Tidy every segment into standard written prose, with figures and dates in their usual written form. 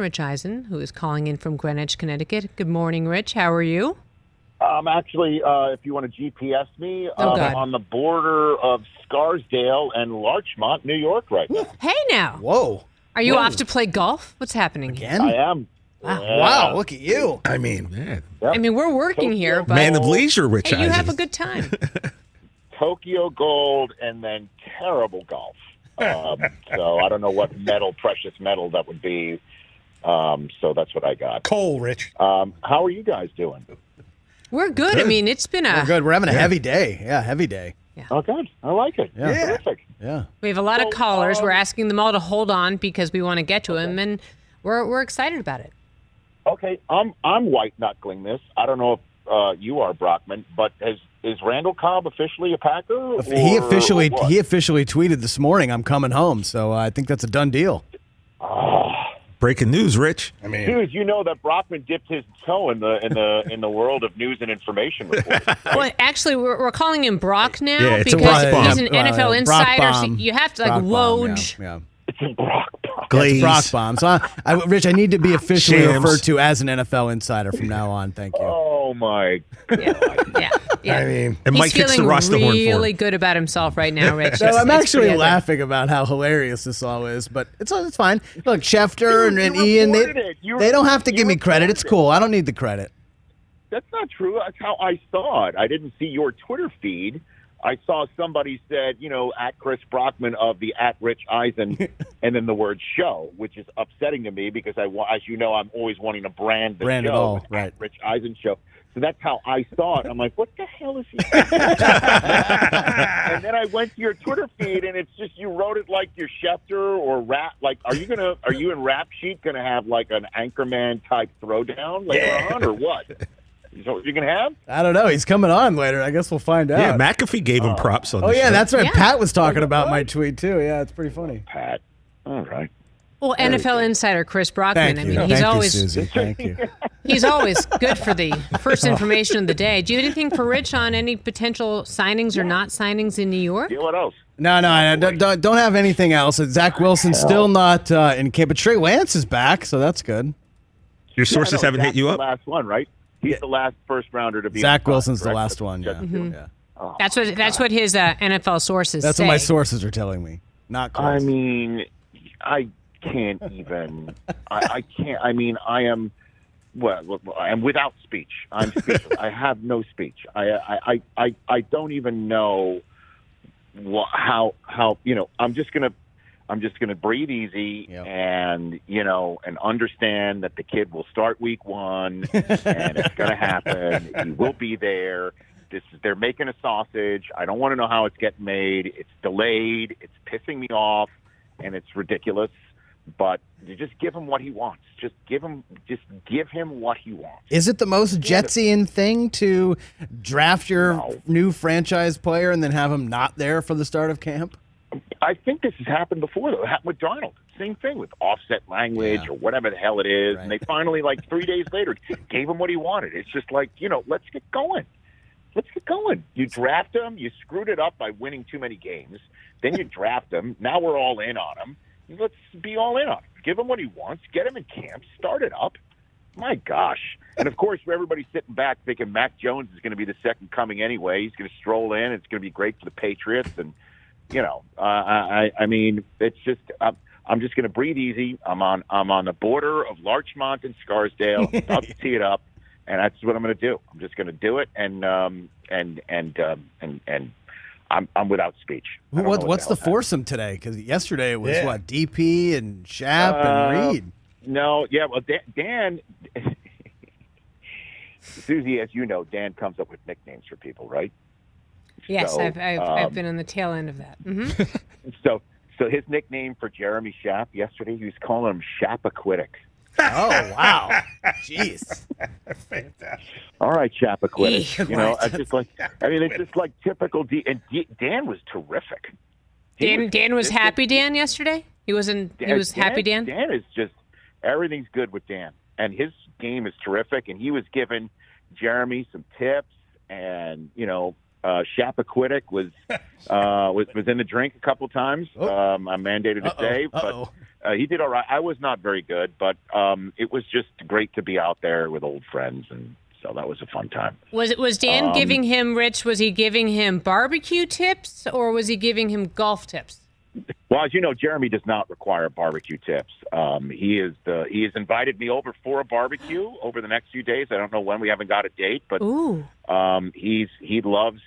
Rich Eisen, who is calling in from Greenwich, Connecticut. Good morning, Rich. How are you? I'm actually, if you want to GPS me, God. on the border of Scarsdale and Larchmont, New York right now. Hey now. Whoa. Are you off to play golf? What's happening here? Again? I am. Wow. Yeah. Wow, look at you. I mean, man. Yep. I mean, we're working here, but Man of leisure, Rich hey, you Eisen. have a good time. Tokyo Gold and then terrible golf. So I don't know what precious metal that would be. So that's what I got. Cole, Rich. How are you guys doing? We're good. I mean, it's been We're good. We're having a heavy day. Yeah, heavy day. Oh, good. I like it. Yeah. Terrific. Yeah. We have a lot of callers. We're asking them all to hold on because we want to get to them, and we're excited about it. Okay, I'm white knuckling this. I don't know if you are, Brockman, but is Randall Cobb officially a Packer? He officially or what? tweeted this morning, "I'm coming home." So I think that's a done deal. Breaking news, Rich. I mean, Dude, you know that Brockman dipped his toe in the world of news and information reporting. Well, actually, we're calling him Brock now Yeah, it's a because Brock bomb. he's an NFL insider. So Bomb. you have to Brock Bomb, Woj. Yeah. It's a Brock. Glaze. Brock Bomb. So, Rich, I need to be officially Shams. referred to as an NFL insider from now on. Thank you. Oh my! Yeah. I mean, And Mike He's hits the feeling rust the horn for really him. good about himself right now, Rich. So I'm It's actually pretty good. laughing about how hilarious this all is, but it's fine. Look, Schefter and you Ian, reported it. they don't have to give me credit. reported It's it. cool. I don't need the credit. That's not true. That's how I saw it. I didn't see your Twitter feed. I saw somebody said, at Chris Brockman of the @Rich Eisen, and then the word show, which is upsetting to me because as you know, I'm always wanting to brand the Brand it show, all, with right. @Rich Eisen Show. So that's how I saw it. I'm like, what the hell is he? And then I went to your Twitter feed, and it's just you wrote it like your Schefter or Rap. Like, are you in Rap Sheet gonna have like an Anchorman type throwdown later on, or what? Is that what you're gonna have? I don't know. He's coming on later. I guess we'll find out. Yeah, McAfee gave him props on Oh, the yeah, show. that's right. Yeah. Pat was talking about my tweet, too. Yeah, it's pretty funny. Pat. All right. Well, NFL insider Chris Brockman. Thank you. I mean, he's Thank always you, Susie. Thank you. he's always good for the first information of the day. Do you have anything for Rich on any potential signings or not signings in New York? Yeah, what else? No, I don't have anything else. Zach Wilson's still not in camp, but Trey Lance is back, so that's good. Your sources haven't hit you That's up? the last one, right? He's the last first rounder to be. Zach in the Wilson's the correct? last one, yeah. Mm-hmm. Yeah. That's what his NFL sources That's say. what my sources are telling me. Not close. I mean, I can't even. I can't. I mean, I am. Well, I am without speech. I'm speechless. I have no speech. I don't even know how. I'm just gonna breathe easy Yep. and understand that the kid will start week 1 and it's gonna happen. He will be there. They're making a sausage. I don't want to know how it's getting made. It's delayed. It's pissing me off, and it's ridiculous. But you just give him what he wants. Just give him what he wants. Is it the most Jetsian thing to draft your new franchise player and then have him not there for the start of camp? I think this has happened before, though. It happened with Darnold. Same thing with offset language or whatever the hell it is. Right. And they finally, 3 days later, gave him what he wanted. It's just like, let's get going. Let's get going. You draft him. You screwed it up by winning too many games. Then you draft him. Now we're all in on him. Let's be all in on him. Give him what he wants. Get him in camp. Start it up. My gosh. And, of course, for everybody sitting back thinking Mac Jones is going to be the second coming anyway. He's going to stroll in. It's going to be great for the Patriots. And, I mean, it's just I'm just going to breathe easy. I'm on the border of Larchmont and Scarsdale. About to tee it up. And that's what I'm going to do. I'm just going to do it, and I'm without speech. I don't know What's the hell foursome today? Because yesterday it was DP and Shap and Reed. No, yeah. Well, Dan, Susie, as you know, Dan comes up with nicknames for people, right? Yes, So, I've been on the tail end of that. Mm-hmm. So his nickname for Jeremy Schaap yesterday, he was calling him Shapaquitic. Oh, wow. Jeez. fantastic. All right, Shapaquitic. What? It's just like typical D. And Dan was terrific. Dan was happy Dan yesterday? He was happy Dan? Dan is just, everything's good with Dan. And his game is terrific. And he was giving Jeremy some tips and, Chappaquiddick was in the drink a couple times. I'm mandated to say, but he did all right. I was not very good, but it was just great to be out there with old friends, and so that was a fun time. Was Dan giving him, Rich, was he giving him barbecue tips or was he giving him golf tips? Well, as you know, Jeremy does not require barbecue tips. He has invited me over for a barbecue over the next few days. I don't know when. We haven't got a date, but he loves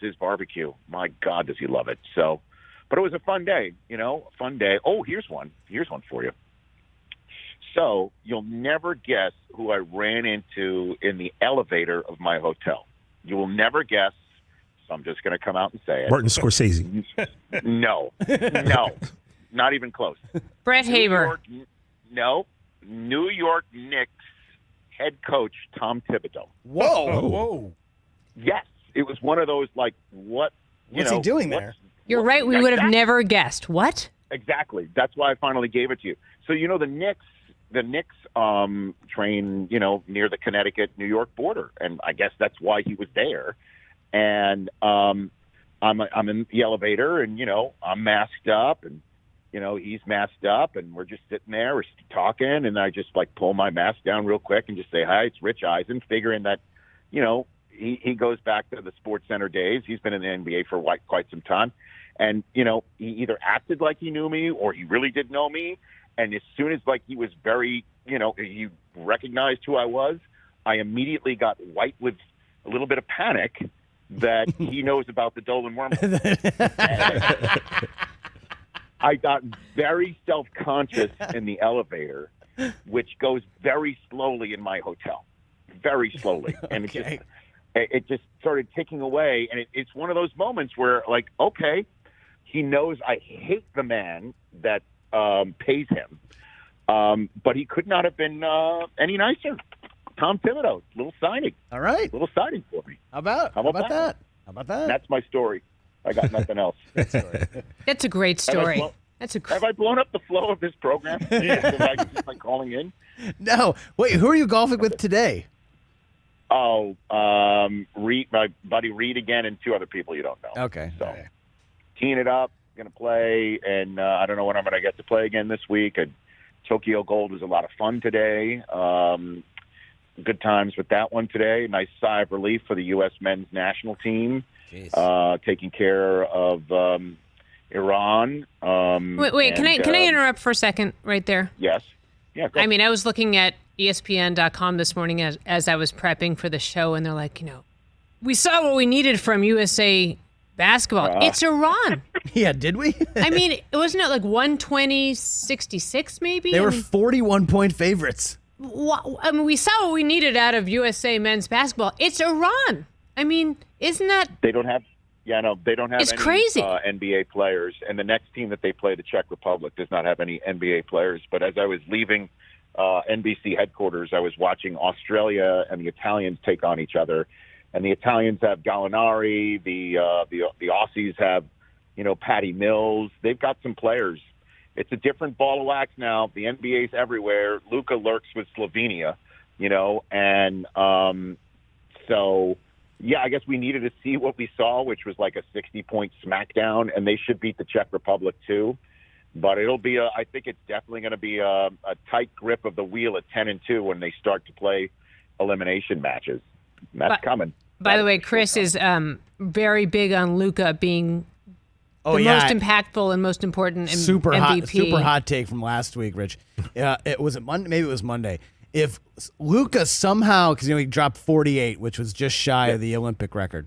his barbecue. My God, does he love it? So, but it was a fun day. A fun day. Oh, here's one for you. So you'll never guess who I ran into in the elevator of my hotel. You will never guess. So I'm just going to come out and say it. Martin Scorsese. No, not even close. Brett Haber. New York Knicks head coach Tom Thibodeau. Whoa. Yes, it was one of those like, what? What's he doing there? You're right. We would have never guessed. What? Exactly. That's why I finally gave it to you. So the Knicks train near the Connecticut-New York border, and I guess that's why he was there. And I'm in the elevator, and I'm masked up, and he's masked up, and we're just sitting there, we're talking, and I just like pull my mask down real quick and just say, "Hi, it's Rich Eisen," figuring that he goes back to the Sports Center days. He's been in the NBA for quite some time, and he either acted like he knew me or he really did know me. And as soon as he was very he recognized who I was, I immediately got white with a little bit of panic that he knows about the Dolan wormhole. I got very self-conscious in the elevator, which goes very slowly in my hotel, very slowly. And it just started ticking away. And it's one of those moments where, okay, he knows I hate the man that pays him, but he could not have been any nicer. Tom Thibodeau, little signing. All right. Little signing for me. How about that? How about that? That's my story. I got nothing else. That's a great story. Have I blown up the flow of this program? Just by calling in? No. Wait, who are you golfing with today? Oh, Reed, my buddy Reed again, and two other people you don't know. Okay. So, teeing it up, going to play, and I don't know when I'm going to get to play again this week. Tokyo Gold was a lot of fun today. Good times with that one today. Nice sigh of relief for the U.S. men's national team, taking care of Iran. Wait. Can I interrupt for a second right there? Yes. Yeah. Go. I mean, I was looking at ESPN.com this morning as I was prepping for the show, and they're like, we saw what we needed from USA basketball. It's Iran. Yeah, did we? I mean, wasn't it like 120-66 maybe? They were 41-point favorites. I mean, we saw what we needed out of USA men's basketball. It's Iran. I mean, isn't that? They don't have. Yeah, no, they don't have. It's any, crazy. NBA players, and the next team that they play, the Czech Republic, does not have any NBA players. But as I was leaving NBC headquarters, I was watching Australia and the Italians take on each other, and the Italians have Gallinari. The Aussies have, Patty Mills. They've got some players. It's a different ball of wax now. The NBA's everywhere. Luka lurks with Slovenia, and so, yeah, I guess we needed to see what we saw, which was like a 60-point smackdown, and they should beat the Czech Republic too. But it'll be I think it's definitely going to be a tight grip of the wheel at 10-2 when they start to play elimination matches. And that's coming. By the way, Chris is very big on Luka being most impactful and most important MVP. Super hot take from last week, Rich. It was Monday. Maybe it was Monday. If Luka somehow, because he dropped 48, which was just shy of the Olympic record,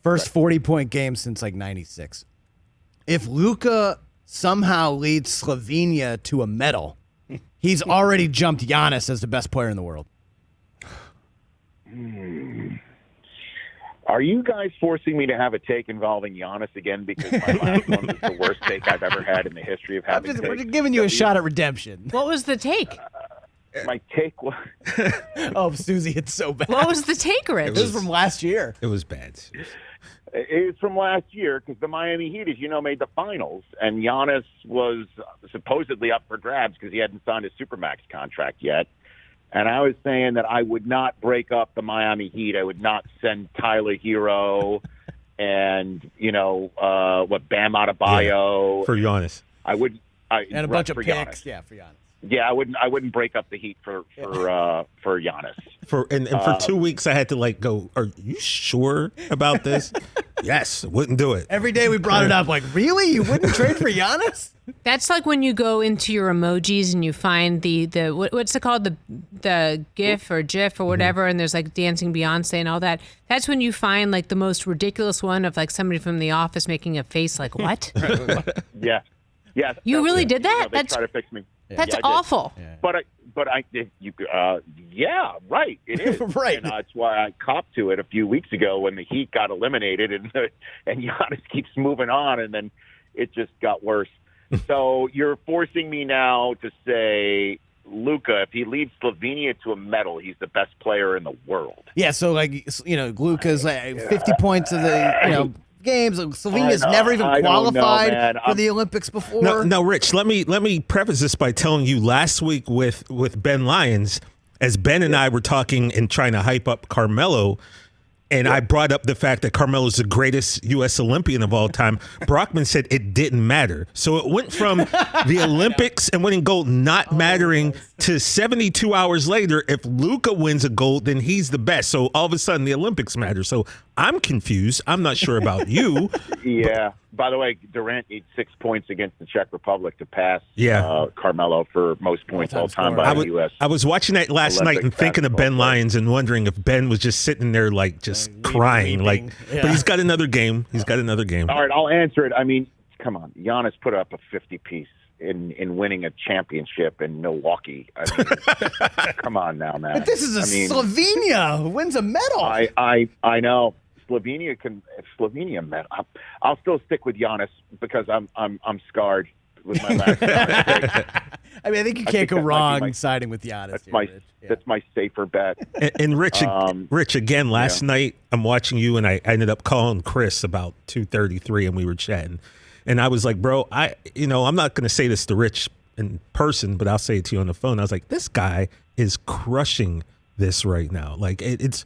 first 40-point game since like '96. If Luka somehow leads Slovenia to a medal, he's already jumped Giannis as the best player in the world. Are you guys forcing me to have a take involving Giannis again? Because my last one was the worst take I've ever had in the history of having. We're just giving you a shot at redemption. What was the take? My take was... Oh, Susie, it's so bad. What was the take, Rich? It was from last year. It was bad. It was from last year because the Miami Heat, as you know, made the finals, and Giannis was supposedly up for grabs because he hadn't signed a Supermax contract yet. And I was saying that I would not break up the Miami Heat. I would not send Tyler Hero and Bam Adebayo. For Giannis. I wouldn't. And a bunch of for picks. Giannis. Yeah, for Giannis. Yeah, I wouldn't break up the Heat for Giannis. For 2 weeks, I had to go, are you sure about this? Yes, wouldn't do it. Every day we brought it up, like, really? You wouldn't trade for Giannis? That's like when you go into your emojis and you find the what's it called, the GIF or GIF or whatever, and there's like dancing Beyonce and all that. That's when you find like the most ridiculous one of like somebody from The Office making a face like what? Yeah. Yes. You really did that? They try to fix me. That's awful. Yeah, right. It is. Right. And that's why I copped to it a few weeks ago when the Heat got eliminated and Giannis keeps moving on, and then it just got worse. So you're forcing me now to say Luka, if he leads Slovenia to a medal, he's the best player in the world. Yeah, so Luka's 50 points of the games. Slovenia's never even qualified for the Olympics before. No, Rich. Let me preface this by telling you last week with Ben Lyons, as Ben and I were talking and trying to hype up Carmelo. And I brought up the fact that Carmelo's the greatest U.S. Olympian of all time. Brockman said it didn't matter. So it went from the Olympics and winning gold not mattering to 72 hours later, if Luka wins a gold, then he's the best. So all of a sudden the Olympics matter. So I'm confused. I'm not sure about you. Yeah. By the way, Durant needs 6 points against the Czech Republic to pass Carmelo for most points all time by the U.S. I was watching that last night and thinking of Ben Lyons and wondering if Ben was just sitting there just crying. But he's got another game. All right, I'll answer it. I mean, come on. Giannis put up a 50-piece in winning a championship in Milwaukee. I mean, come on now, man. But this is Slovenia who wins a medal. I know. Slovenia met. I'll still stick with Giannis because I'm scarred with my last mistake. I mean, I think you can't go wrong siding with Giannis. That's my safer bet. And Rich, again, last night I'm watching you, and I ended up calling Chris about 2:33, and we were chatting, and I was like, bro, I'm not going to say this to Rich in person, but I'll say it to you on the phone. I was like, this guy is crushing this right now. Like it's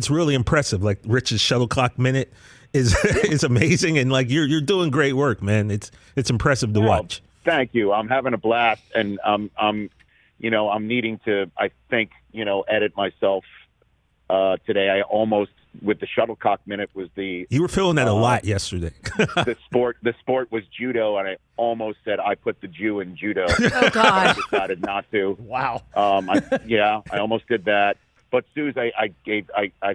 really impressive. Like Rich's shuttle clock minute is amazing, and like you're doing great work, man. It's impressive to watch. Thank you. I'm having a blast, and I'm needing to, I think, edit myself today. I almost, with the shuttlecock minute, was the. You were feeling that a lot yesterday. The sport was judo, and I almost said I put the Jew in judo. Oh God! I decided not to. Wow. I almost did that. But Suze, I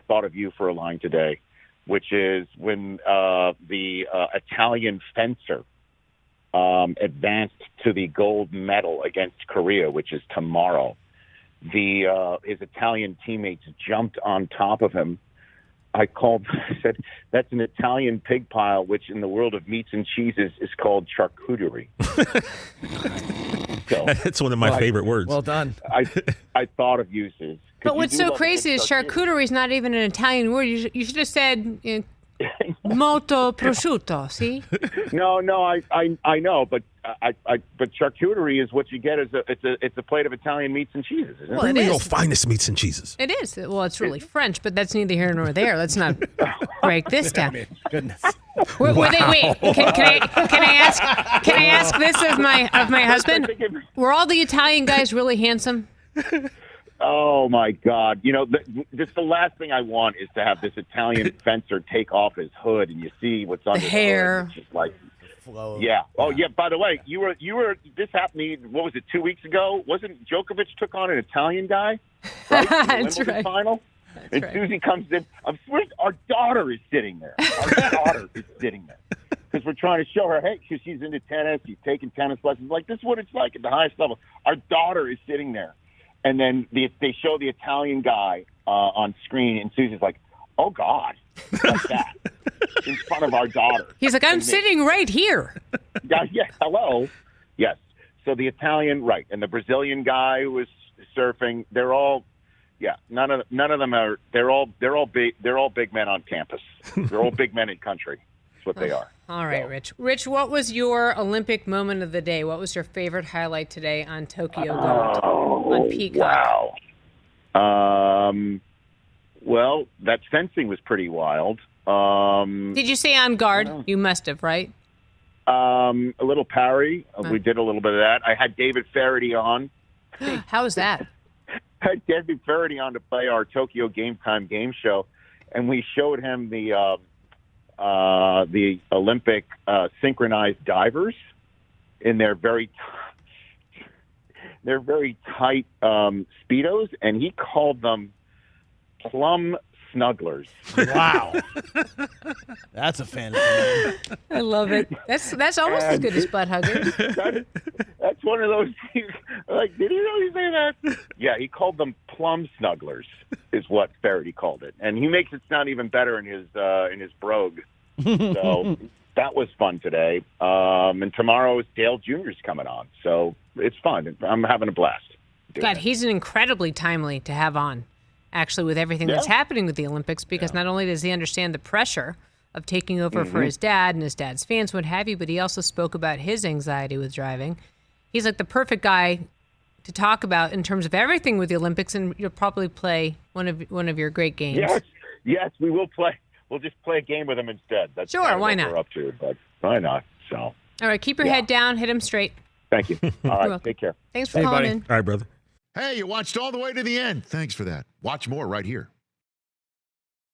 thought of you for a line today, which is when the Italian fencer advanced to the gold medal against Korea, which is tomorrow. His Italian teammates jumped on top of him. I said, that's an Italian pig pile, which in the world of meats and cheeses is called charcuterie. So, that's one of my favorite words. Well done. I thought of you, Suze. But what's so crazy is charcuterie is not even an Italian word. You should have said molto prosciutto. See? No, I know, but but charcuterie is what you get as it's a plate of Italian meats and cheeses, isn't it? Well, the real finest meats and cheeses. It is. Well, it's really French, but that's neither here nor there. Let's not break this down. Goodness. Wait. Can I ask this of my husband? Were all the Italian guys really handsome? Oh my God! This the last thing I want is to have this Italian fencer take off his hood and you see what's under the hair. Hood. It's just like, yeah. Oh yeah. By the way, you were. This happened to me. What was it? 2 weeks ago? Wasn't Djokovic took on an Italian guy? Right? That's right. Final. That's and right. Susie comes in. Our daughter is sitting there. Because we're trying to show her, hey, because she's into tennis, she's taking tennis lessons. Like, this is what it's like at the highest level. Our daughter is sitting there. And then they show the Italian guy on screen, and Susie's like, oh, God, like that, in front of our daughter. He's like, I'm sitting right here. Yeah, hello. Yes. So the Italian, right, and the Brazilian guy who was surfing, they're all, none of them are, they're all big men on campus. They're all big men in country. That's what they are. All right, Rich. Rich, what was your Olympic moment of the day? What was your favorite highlight today on Tokyo Gold on Peacock? Wow. Well, that fencing was pretty wild. Did you say on guard? You must have, right? A little parry. We did a little bit of that. I had David Faraday on. How was that? I had David Faraday on to play our Tokyo Game Time game show, and we showed him the Olympic synchronized divers in their very tight Speedos, and he called them plum snugglers. Wow. That's a fantasy. I love it. That's almost as good as butt huggers. That's one of those things. Like, did he really say that? Yeah, he called them plum snugglers, is what Faraday called it, and he makes it sound even better in his brogue. So that was fun today. And tomorrow is Dale Jr.'s coming on, so it's fun. I'm having a blast. God, he's incredibly timely to have on, actually, with everything that's happening with the Olympics, because not only does he understand the pressure of taking over for his dad and his dad's fans, what have you, but he also spoke about his anxiety with driving. He's like the perfect guy to talk about in terms of everything with the Olympics, and you'll probably play one of your great games. Yes, we will play. We'll just play a game with him instead. That's sure, kind of why what not? we're up to, but why not? So. All right, keep your head down, hit him straight. Thank you. All right, take care. Thanks for calling in. All right, brother. Hey, you watched all the way to the end. Thanks for that. Watch more right here.